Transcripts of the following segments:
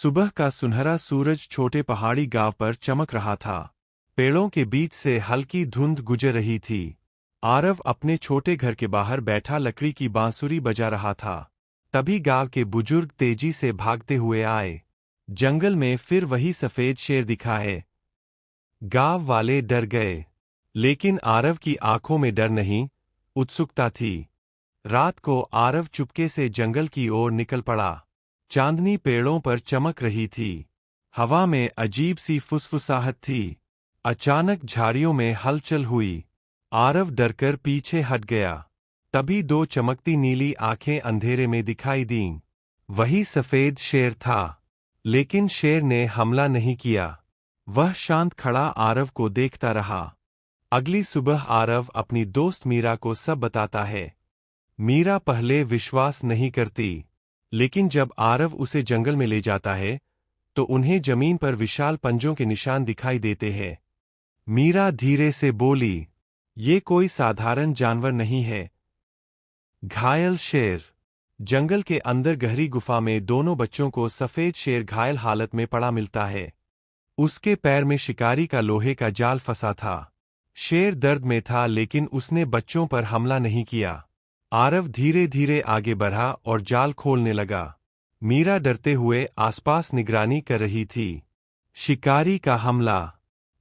सुबह का सुनहरा सूरज छोटे पहाड़ी गांव पर चमक रहा था। पेड़ों के बीच से हल्की धुंध गुजर रही थी। आरव अपने छोटे घर के बाहर बैठा लकड़ी की बांसुरी बजा रहा था। तभी गांव के बुजुर्ग तेजी से भागते हुए आए। जंगल में फिर वही सफेद शेर दिखा है। गांव वाले डर गए, लेकिन आरव की आंखों में डर नहीं, उत्सुकता थी। रात को आरव चुपके से जंगल की ओर निकल पड़ा। चांदनी पेड़ों पर चमक रही थी। हवा में अजीब सी फुसफुसाहट थी। अचानक झाड़ियों में हलचल हुई। आरव डरकर पीछे हट गया। तभी दो चमकती नीली आंखें अंधेरे में दिखाई दीं। वही सफेद शेर था, लेकिन शेर ने हमला नहीं किया। वह शांत खड़ा आरव को देखता रहा। अगली सुबह आरव अपनी दोस्त मीरा को सब बताता है। मीरा पहले विश्वास नहीं करती, लेकिन जब आरव उसे जंगल में ले जाता है तो उन्हें जमीन पर विशाल पंजों के निशान दिखाई देते हैं। मीरा धीरे से बोली, ये कोई साधारण जानवर नहीं है। घायल शेर। जंगल के अंदर गहरी गुफा में दोनों बच्चों को सफेद शेर घायल हालत में पड़ा मिलता है। उसके पैर में शिकारी का लोहे का जाल फंसा था। शेर दर्द में था, लेकिन उसने बच्चों पर हमला नहीं किया। आरव धीरे धीरे आगे बढ़ा और जाल खोलने लगा। मीरा डरते हुए आसपास निगरानी कर रही थी। शिकारी का हमला।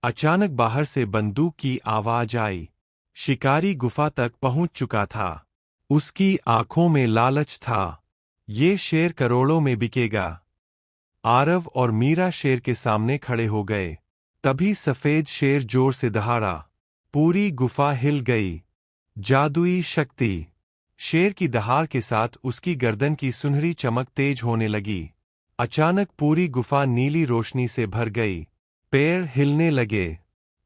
अचानक बाहर से बंदूक की आवाज आई। शिकारी गुफा तक पहुंच चुका था। उसकी आंखों में लालच था। ये शेर करोड़ों में बिकेगा। आरव और मीरा शेर के सामने खड़े हो गए। तभी सफेद शेर जोर से दहाड़ा। पूरी गुफा हिल गई। जादुई शक्ति। शेर की दहाड़ के साथ उसकी गर्दन की सुनहरी चमक तेज होने लगी। अचानक पूरी गुफा नीली रोशनी से भर गई। पेड़ हिलने लगे।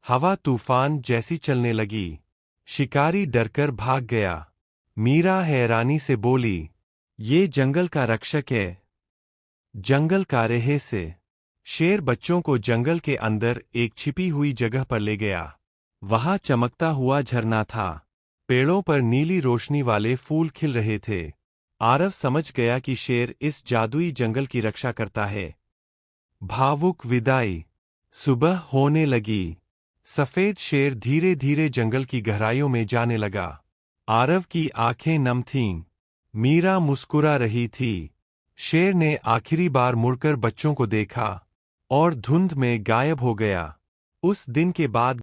हवा तूफान जैसी चलने लगी। शिकारी डरकर भाग गया। मीरा हैरानी से बोली, ये जंगल का रक्षक है। जंगल का रहस्य। शेर बच्चों को जंगल के अंदर एक छिपी हुई जगह पर ले गया। वहां चमकता हुआ झरना था। पेड़ों पर नीली रोशनी वाले फूल खिल रहे थे। आरव समझ गया कि शेर इस जादुई जंगल की रक्षा करता है। भावुक विदाई। सुबह होने लगी। सफेद शेर धीरे धीरे जंगल की गहराइयों में जाने लगा। आरव की आंखें नम थीं। मीरा मुस्कुरा रही थी। शेर ने आखिरी बार मुड़कर बच्चों को देखा और धुंध में गायब हो गया। उस दिन के बाद